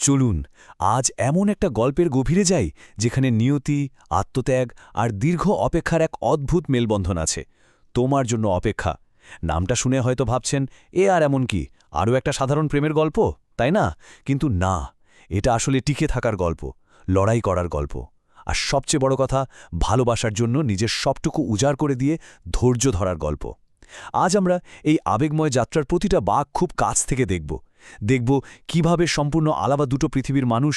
চলুন আজ এমন একটা গল্পের গভীরে যাই যেখানে নিয়তি, আত্মত্যাগ আর দীর্ঘ অপেক্ষার এক অদ্ভুত মেলবন্ধন আছে। তোমার জন্য অপেক্ষা নামটা শুনে হয়তো ভাবছেন এ আর এমন কি, আরও একটা সাধারণ প্রেমের গল্প, তাই না? কিন্তু না, এটা আসলে টিকে থাকার গল্প, লড়াই করার গল্প, আর সবচেয়ে বড় কথা, ভালোবাসার জন্য নিজের সবটুকু উজাড় করে দিয়ে ধৈর্য ধরার গল্প। আজ আমরা এই আবেগময় যাত্রার প্রতিটা বাঁক খুব কাছ থেকে দেখব কিভাবে সম্পূর্ণ আলাদা দুটো পৃথিবীর মানুষ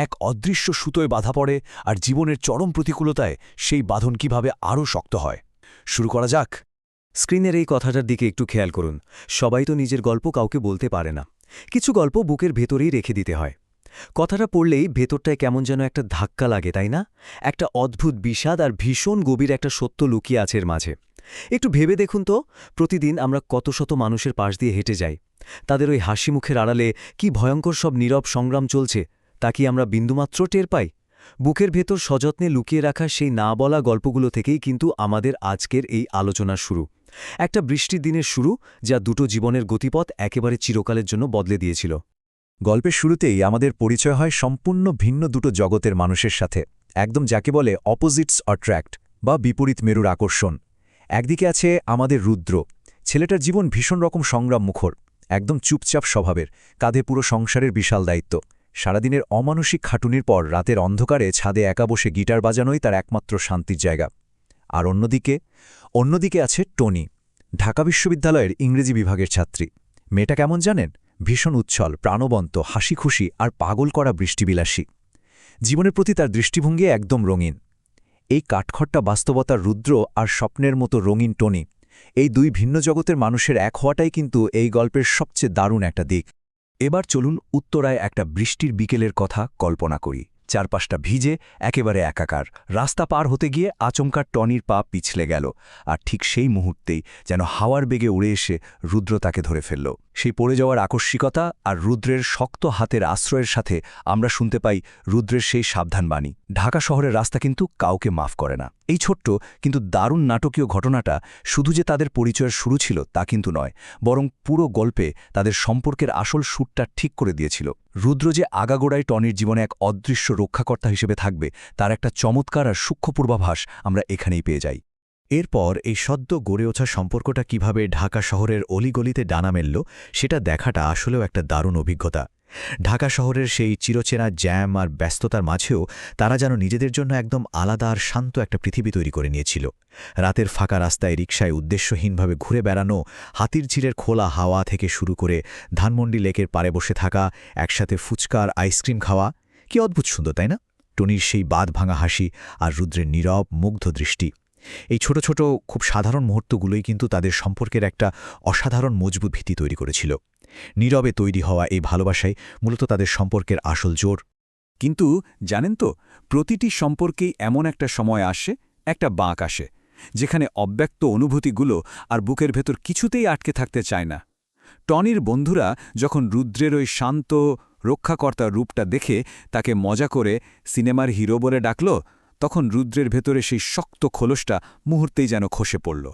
এক অদৃশ্য সুতোয় বাধা পড়ে, আর জীবনের চরম প্রতিকূলতায় সেই বাঁধন কিভাবে আরও শক্ত হয়। শুরু করা যাক। স্ক্রিনের এই কথাটার দিকে একটু খেয়াল করুন। সবাই তো নিজের গল্প কাউকে বলতে পারে না। কিছু গল্প বুকের ভেতরেই রেখে দিতে হয়। কথাটা পড়লেই ভেতরটায় কেমন যেন একটা ধাক্কা লাগে, তাই না? একটা অদ্ভুত বিষাদ আর ভীষণ গভীর একটা সত্য লুকিয়ে আছে এর মাঝে। একটু ভেবে দেখুন তো, প্রতিদিন আমরা কত শত মানুষের পাশ দিয়ে হেঁটে যাই। তাদের ওই হাসি মুখের আড়ালে কি ভয়ঙ্কর সব নীরব সংগ্রাম চলছে, তা কি আমরা বিন্দুমাত্র টের পাই? বুকের ভেতর সযত্নে লুকিয়ে রাখা সেই না বলা গল্পগুলো থেকেই কিন্তু আমাদের আজকের এই আলোচনার শুরু। একটা বৃষ্টির দিনের শুরু, যা দুটো জীবনের গতিপথ একেবারে চিরকালের জন্য বদলে দিয়েছিল। গল্পের শুরুতেই আমাদের পরিচয় হয় সম্পূর্ণ ভিন্ন দুটো জগতের মানুষের সাথে, একদম যাকে বলে অপোজিটস অ্যাট্রাক্ট বা বিপরীত মেরুর আকর্ষণ। একদিকে আছে আমাদের রুদ্র। ছেলেটার জীবন ভীষণ রকম সংগ্রাম মুখর, একদম চুপচাপ স্বভাবের, কাঁধে পুরো সংসারের বিশাল দায়িত্ব। সারাদিনের অমানসিক খাটুনির পর রাতের অন্ধকারে ছাদে একা বসে গিটার বাজানোই তার একমাত্র শান্তির জায়গা। আর অন্যদিকে আছে টনি, ঢাকা বিশ্ববিদ্যালয়ের ইংরেজি বিভাগের ছাত্রী। মেয়েটা কেমন জানেন? ভীষণ উচ্ছল, প্রাণবন্ত, হাসিখুশি আর পাগল করা বৃষ্টিবিলাসী। জীবনের প্রতি তার দৃষ্টিভঙ্গি একদম রঙিন। এই কাঠখট্টা বাস্তবতার রুদ্র আর স্বপ্নের মতো রঙিন টনি, এই দুই ভিন্ন জগতের মানুষের এক হওয়াটাই কিন্তু এই গল্পের সবচেয়ে দারুণ একটা দিক। এবার চলুন উত্তরায় একটা বৃষ্টির বিকেলের কথা কল্পনা করি। চারপাশটা ভিজে, একেবারে একাকার। রাস্তা পার হতে গিয়ে আচমকা টনির পা পিছলে গেল, আর ঠিক সেই মুহূর্তেই যেন হাওয়ার বেগে উড়ে এসে রুদ্র তাকে ধরে ফেলল। সেই পড়ে যাওয়ার আকস্মিকতা আর রুদ্রের শক্ত হাতের আশ্রয়ের সাথে আমরা শুনতে পাই রুদ্রের সেই সাবধান বাণী, ঢাকা শহরের রাস্তা কিন্তু কাউকে মাফ করে না। এই ছোট্ট কিন্তু দারুণ নাটকীয় ঘটনাটা শুধু যে তাদের পরিচয়ের শুরু ছিল তা কিন্তু নয়, বরং পুরো গল্পে তাদের সম্পর্কের আসল সুরটা ঠিক করে দিয়েছিল। রুদ্র যে আগাগোড়ায় টনির জীবনে এক অদৃশ্য রক্ষাকর্তা হিসেবে থাকবে, তার একটা চমৎকার আর সূক্ষ্ম পূর্বাভাস আমরা এখানেই পেয়ে যাই। এরপর এই সদ্য গড়ে ওঠা সম্পর্কটা কিভাবে ঢাকা শহরের অলিগলিতে ডানা মেলল, সেটা দেখাটা আসলেও একটা দারুণ অভিজ্ঞতা। ঢাকা শহরের সেই চিরচেনা জ্যাম আর ব্যস্ততার মাঝেও তারা যেন নিজেদের জন্য একদম আলাদা আর শান্ত একটা পৃথিবী তৈরি করে নিয়েছিল। রাতের ফাঁকা রাস্তায় রিকশায় উদ্দেশ্যহীনভাবে ঘুরে বেড়ানো, হাতির ঝিলের খোলা হাওয়া থেকে শুরু করে ধানমন্ডি লেকের পাড়ে বসে থাকা, একসাথে ফুচকা আর আইসক্রিম খাওয়া, কি অদ্ভুত সুন্দর, তাই না? টনির সেই বাঁধ ভাঙা হাসি আর রুদ্রের নীরব মুগ্ধ দৃষ্টি, এই ছোট ছোট খুব সাধারণ মুহূর্তগুলোই কিন্তু তাদের সম্পর্কের একটা অসাধারণ মজবুত ভিত্তি তৈরি করেছিল। নীরবে তৈরি হওয়া এই ভালোবাসাই মূলত তাদের সম্পর্কের আসল জোর। কিন্তু জানেন তো, প্রতিটি সম্পর্কেই এমন একটা সময় আসে, একটা বাঁক আসে, যেখানে অব্যক্ত অনুভূতিগুলো আর বুকের ভেতর কিছুতেই আটকে থাকতে চায় না। টনির বন্ধুরা যখন রুদ্রের ওই শান্ত রক্ষাকর্তার রূপটা দেখে তাকে মজা করে সিনেমার হিরো বলে ডাকল, তখন রুদ্রের ভেতরে সেই শক্ত খোলসটা মুহূর্তেই যেন খসে পড়ল।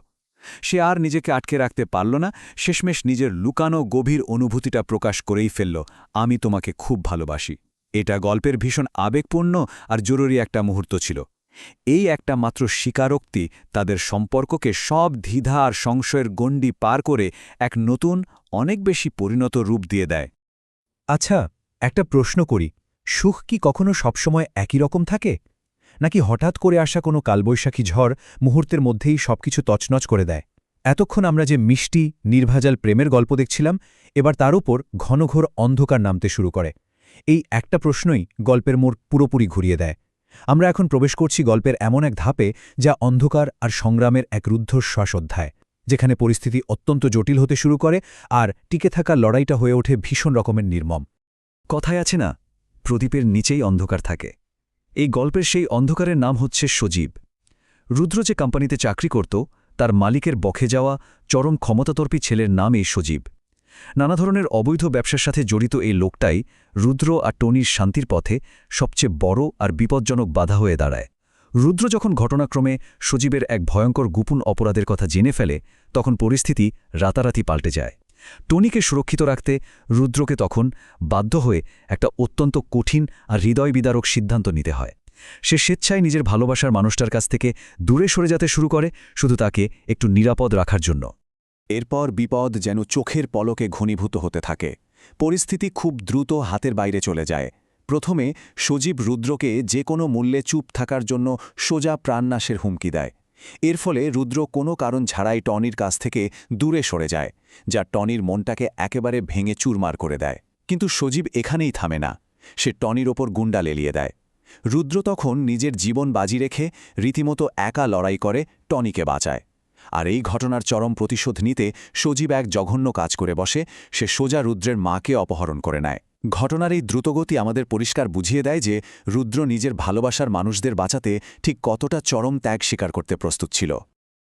সে আর নিজেকে আটকে রাখতে পারল না, শেষমেশ নিজের লুকানো গভীর অনুভূতিটা প্রকাশ করেই ফেলল, আমি তোমাকে খুব ভালোবাসি। এটা গল্পের ভীষণ আবেগপূর্ণ আর জরুরি একটা মুহূর্ত ছিল। এই একটা মাত্র স্বীকারোক্তি তাদের সম্পর্ককে সব দ্বিধা আর সংশয়ের গণ্ডি পার করে এক নতুন, অনেক বেশি পরিণত রূপ দিয়ে দেয়। আচ্ছা, একটা প্রশ্ন করি, সুখ কি কখনো সবসময় একই রকম থাকে, নাকি হঠাৎ করে আসা কোনো কালবৈশাখী ঝড় মুহূর্তের মধ্যেই সবকিছু তছনছ করে দেয়? এতক্ষণ আমরা যে মিষ্টি নির্ভেজাল প্রেমের গল্প দেখছিলাম, এবার তার উপর ঘনঘোর অন্ধকার নামতে শুরু করে। এই একটা প্রশ্নই গল্পের মোড় পুরোপুরি ঘুরিয়ে দেয়। আমরা এখন প্রবেশ করছি গল্পের এমন এক ধাপে, যা অন্ধকার আর সংগ্রামের এক রুদ্ধশ্বাস অধ্যায়, যেখানে পরিস্থিতি অত্যন্ত জটিল হতে শুরু করে আর টিকে থাকা লড়াইটা হয়ে ওঠে ভীষণ রকমের নির্মম। কথায় আছে না, প্রদীপের নিচেই অন্ধকার থাকে। এই গল্পের সেই অন্ধকারের নাম হচ্ছে সজীব। রুদ্র যে কোম্পানিতে চাকরি করত, তার মালিকের বখে যাওয়া চরম ক্ষমতাতর্পী ছেলের নাম এই সজীব। নানা ধরনের অবৈধ ব্যবসার সাথে জড়িত এই লোকটাই রুদ্র আর টনির শান্তির পথে সবচেয়ে বড় আর বিপজ্জনক বাধা হয়ে দাঁড়ায়। রুদ্র যখন ঘটনাক্রমে সজীবের এক ভয়ঙ্কর গোপন অপরাধের কথা জেনে ফেলে, তখন পরিস্থিতি রাতারাতি পাল্টে যায়। টনিকে সুরক্ষিত রাখতে রুদ্রকে তখন বাধ্য হয়ে একটা অত্যন্ত কঠিন আর হৃদয় বিদারক সিদ্ধান্ত নিতে হয়। সে স্বেচ্ছায় নিজের ভালোবাসার মানুষটার কাছ থেকে দূরে সরে যেতে শুরু করে, শুধু তাকে একটু নিরাপদ রাখার জন্য। এরপর বিপদ যেন চোখের পলকে ঘনীভূত হতে থাকে। পরিস্থিতি খুব দ্রুত হাতের বাইরে চলে যায়। প্রথমে সজীব রুদ্রকে যে কোনো মূল্যে চুপ থাকার জন্য সোজা প্রাণনাশের হুমকি দেয়। এর ফলে রুদ্র কোনো কারণ ছাড়াই টনির কাছ থেকে দূরে সরে যায়, যা টনির মনটাকে একেবারে ভেঙে চুরমার করে দেয়। কিন্তু সজীব এখানেই থামে না, সে টনির ওপর গুন্ডা লেলিয়ে দেয়। রুদ্র তখন নিজের জীবন বাজি রেখে রীতিমতো একা লড়াই করে টনিকে বাঁচায়। আর এই ঘটনার চরম প্রতিশোধ নিতে সজীব এক জঘন্য কাজ করে বসে, সে সোজা রুদ্রের মাকে অপহরণ করে নেয়। ঘটনার এই দ্রুতগতি আমাদের পরিষ্কার বুঝিয়ে দেয় যে রুদ্র নিজের ভালোবাসার মানুষদের বাঁচাতে ঠিক কতটা চরম ত্যাগ স্বীকার করতে প্রস্তুত ছিল।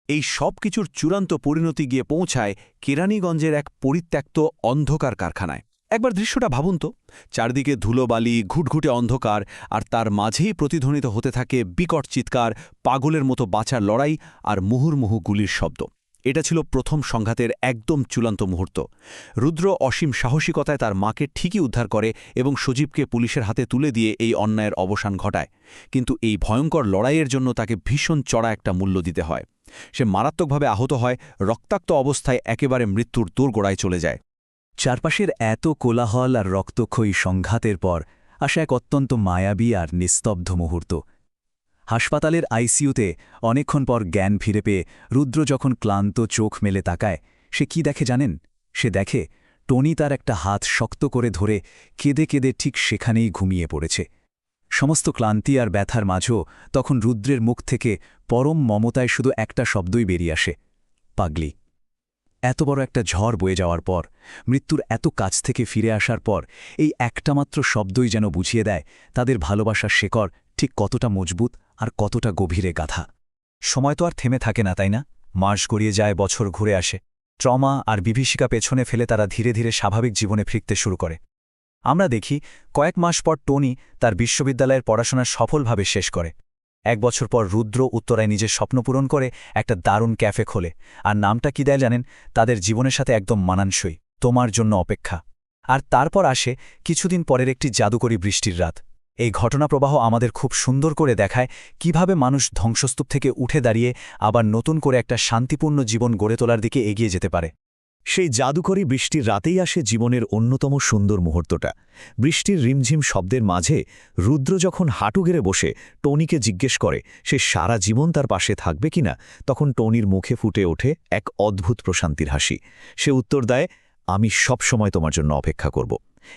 এই সব কিছুর চূড়ান্ত পরিণতি গিয়ে পৌঁছায় কেরানীগঞ্জের এক পরিত্যক্ত অন্ধকার কারখানায়। একবার দৃশ্যটা ভাবুন তো, চারদিকে ধুলোবালি, ঘুটঘুটে অন্ধকার, আর তার মাঝেই প্রতিধ্বনিত হতে থাকে বিকট চিৎকার, পাগলের মতো বাঁচার লড়াই আর মুহুর্মুহু গুলির শব্দ। এটা ছিল প্রথম সংঘাতের একদম চূড়ান্ত মুহূর্ত। রুদ্র অসীম সাহসিকতায় তার মাকে ঠিকই উদ্ধার করে এবং সজীবকে পুলিশের হাতে তুলে দিয়ে এই অন্যায়ের অবসান ঘটায়। কিন্তু এই ভয়ঙ্কর লড়াইয়ের জন্য তাকে ভীষণ চড়া একটা মূল্য দিতে হয়। সে মারাত্মকভাবে আহত হয়, রক্তাক্ত অবস্থায় একেবারে মৃত্যুর দোরগোড়ায় চলে যায়। চারপাশের এত কোলাহল আর রক্তক্ষয়ী সংঘাতের পর আসে এক অত্যন্ত মায়াবী আর নিস্তব্ধ মুহূর্ত। হাসপাতালের আইসিইউতে অনেকক্ষণ পর জ্ঞান ফিরে পেয়ে রুদ্র যখন ক্লান্ত চোখ মেলে তাকায়, সে কি দেখে জানেন? সে দেখে টনি তার একটা হাত শক্ত করে ধরে কেঁদে কেঁদে ঠিক সেখানেই ঘুমিয়ে পড়েছে। সমস্ত ক্লান্তি আর ব্যথার মাঝেও তখন রুদ্রের মুখ থেকে পরম মমতায় শুধু একটা শব্দই বেরিয়ে আসে, পাগলি। এত বড় একটা ঝড় বয়ে যাওয়ার পর, মৃত্যুর এত কাছ থেকে ফিরে আসার পর এই একটা মাত্র শব্দই যেন বুঝিয়ে দেয় তাদের ভালোবাসার শেকড় ঠিক কতটা মজবুত আর কতটা গভীরে গাথা। সময় তো আর থেমে থাকে না, তাই না? মাস গড়িয়ে যায়, বছর ঘুরে আসে। ট্রমা আর বিভীষিকা পেছনে ফেলে তারা ধীরে ধীরে স্বাভাবিক জীবনে ফিরতে শুরু করে। আমরা দেখি কয়েক মাস পর টনি তার বিশ্ববিদ্যালয়ের পড়াশোনা সফলভাবে শেষ করে। 1 বছর পর রুদ্র উত্তরায় নিজের স্বপ্ন পূরণ করে একটা দারুণ ক্যাফে খোলে। আর নামটা কি দেয় জানেন? তাদের জীবনের সাথে একদম মানানসই, তোমার জন্য অপেক্ষা। আর তারপর আসে কিছুদিন পরের একটি জাদুকরী বৃষ্টির রাত। এই ঘটনাপ্রবাহ আমাদের খুব সুন্দর করে দেখায় কিভাবে মানুষ ধ্বংসস্তূপ থেকে উঠে দাঁড়িয়ে আবার নতুন করে একটা শান্তিপূর্ণ জীবন গড়ে তোলার দিকে এগিয়ে যেতে পারে। সেই জাদুকরী বৃষ্টির রাতেই আসে জীবনের অন্যতম সুন্দর মুহূর্তটা। বৃষ্টির রিমঝিম শব্দের মাঝে রুদ্র যখন হাঁটু গেড়ে বসে টনিকে জিজ্ঞেস করে সে সারা জীবন তার পাশে থাকবে কিনা, তখন টনির মুখে ফুটে ওঠে এক অদ্ভুত প্রশান্তির হাসি। সে উত্তর দেয়, আমি সব সময় তোমার জন্য অপেক্ষা করব।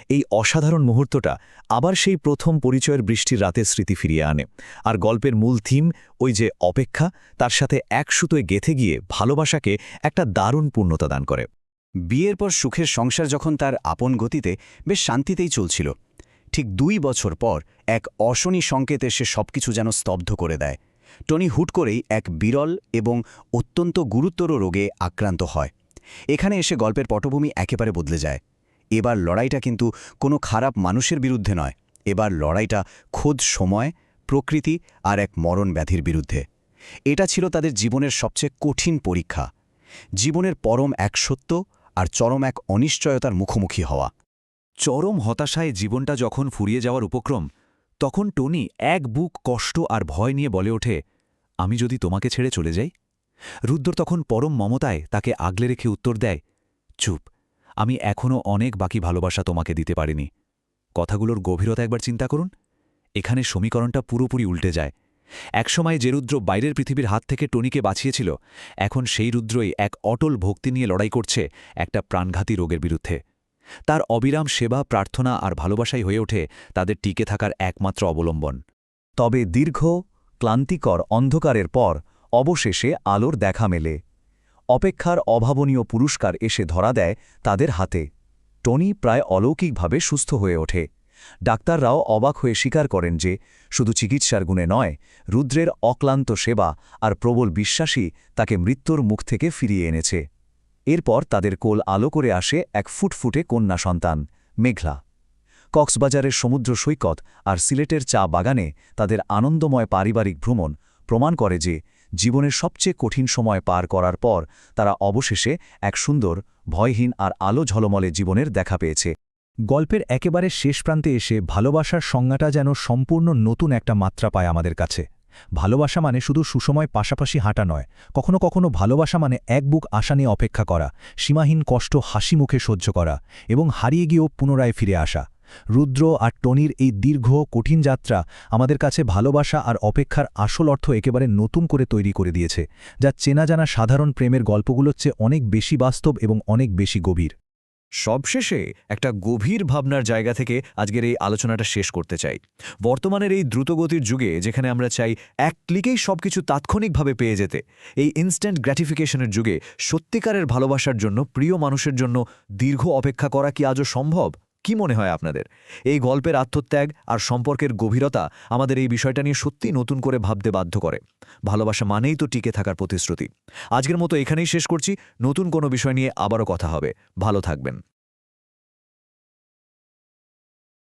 এই অসাধারণ মুহূর্তটা আবার সেই প্রথম পরিচয়ের বৃষ্টির রাতের স্মৃতি ফিরিয়ে আনে। আর গল্পের মূল থিম, ওই যে অপেক্ষা, তার সাথে এক সুতোয় গেঁথে গিয়ে ভালোবাসাকে একটা দারুণ পূর্ণতা দান করে। বিয়ের পর সুখের সংসার যখন তার আপন গতিতে বেশ শান্তিতেই চলছিল, ঠিক 2 বছর পর এক অশনি সংকেতে সে সবকিছু যেন স্তব্ধ করে দেয়। টনি হুট করেই এক বিরল এবং অত্যন্ত গুরুতর রোগে আক্রান্ত হয়। এখানে এসে গল্পের পটভূমি একেবারে বদলে যায়। এবার লড়াইটা কিন্তু কোনো খারাপ মানুষের বিরুদ্ধে নয়, এবার লড়াইটা খোদ সময়, প্রকৃতি আর এক মরণ ব্যাধির বিরুদ্ধে। এটা ছিল তাদের জীবনের সবচেয়ে কঠিন পরীক্ষা, জীবনের পরম এক সত্য আর চরম এক অনিশ্চয়তার মুখোমুখি হওয়া। চরম হতাশায় জীবনটা যখন ফুরিয়ে যাওয়ার উপক্রম, তখন টনি এক বুক কষ্ট আর ভয় নিয়ে বলে ওঠে, আমি যদি তোমাকে ছেড়ে চলে যাই? রুদ্র তখন পরম মমতায় তাকে আগলে রেখে উত্তর দেয়, চুপ, আমি এখনও অনেক বাকি ভালোবাসা তোমাকে দিতে পারিনি। কথাগুলোর গভীরতা একবার চিন্তা করুন। এখানে সমীকরণটা পুরোপুরি উল্টে যায়। একসময় যে রুদ্র বাইরের পৃথিবীর হাত থেকে টনিকে বাঁচিয়েছিল, এখন সেই রুদ্রই এক অটল ভক্তি নিয়ে লড়াই করছে একটা প্রাণঘাতী রোগের বিরুদ্ধে। তার অবিরাম সেবা, প্রার্থনা আর ভালোবাসাই হয়ে ওঠে তাদের টিকে থাকার একমাত্র অবলম্বন। তবে দীর্ঘ, ক্লান্তিকর অন্ধকারের পর অবশেষে আলোর দেখা মেলে। অপেক্ষার অভাবনীয় পুরস্কার এসে ধরা দেয় তাদের হাতে। টনি প্রায় অলৌকিকভাবে সুস্থ হয়ে ওঠে। ডাক্তাররাও অবাক হয়ে স্বীকার করেন যে শুধু চিকিৎসার গুণে নয়, রুদ্রের অক্লান্ত সেবা আর প্রবল বিশ্বাসই তাকে মৃত্যুর মুখ থেকে ফিরিয়ে এনেছে। এরপর তাদের কোল আলো করে আসে এক ফুটফুটে কন্যা সন্তান, মেঘলা। কক্সবাজারের সমুদ্র সৈকত আর সিলেটের চা বাগানে তাদের আনন্দময় পারিবারিক ভ্রমণ প্রমাণ করে যে জীবনের সবচেয়ে কঠিন সময় পার করার পর তারা অবশেষে এক সুন্দর, ভয়হীন আর আলো ঝলমলে জীবনের দেখা পেয়েছে। গল্পের একেবারে শেষ প্রান্তে এসে ভালোবাসার সংজ্ঞাটা যেন সম্পূর্ণ নতুন একটা মাত্রা পায় আমাদের কাছে। ভালোবাসা মানে শুধু সুসময় পাশাপাশি হাঁটা নয়, কখনো কখনো ভালোবাসা মানে এক বুক আশা নিয়ে অপেক্ষা করা, সীমাহীন কষ্ট হাসি মুখে সহ্য করা এবং হারিয়ে গিয়েও পুনরায় ফিরে আসা। রুদ্র আর টনির এই দীর্ঘ কঠিন যাত্রা আমাদের কাছে ভালোবাসা আর অপেক্ষার আসল অর্থ একেবারে নতুন করে তৈরি করে দিয়েছে, যা চেনা জানা সাধারণ প্রেমের গল্পগুলোর চেয়ে অনেক বেশি বাস্তব এবং অনেক বেশি গভীর। সবশেষে একটা গভীর ভাবনার জায়গা থেকে আজকের এই আলোচনাটা শেষ করতে চাই। বর্তমানের এই দ্রুতগতির যুগে যেখানে আমরা চাই এক ক্লিকেই সবকিছু তাৎক্ষণিকভাবে পেয়ে যেতে, এই ইনস্ট্যান্ট গ্র্যাটিফিকেশনের যুগে সত্যিকারের ভালোবাসার জন্য প্রিয় মানুষের জন্য দীর্ঘ অপেক্ষা করা কি আজও সম্ভব? কি মনে হয় আপনাদের? এই গল্পের আত্মত্যাগ আর সম্পর্কের গভীরতা আমাদের এই বিষয়টা নিয়ে সত্যি নতুন করে ভাবতে বাধ্য করে। ভালোবাসা মানেই তো টিকে থাকার প্রতিশ্রুতি। আজকের মতো এখানেই শেষ করছি। নতুন কোনো বিষয় নিয়ে আবারও কথা হবে। ভালো থাকবেন।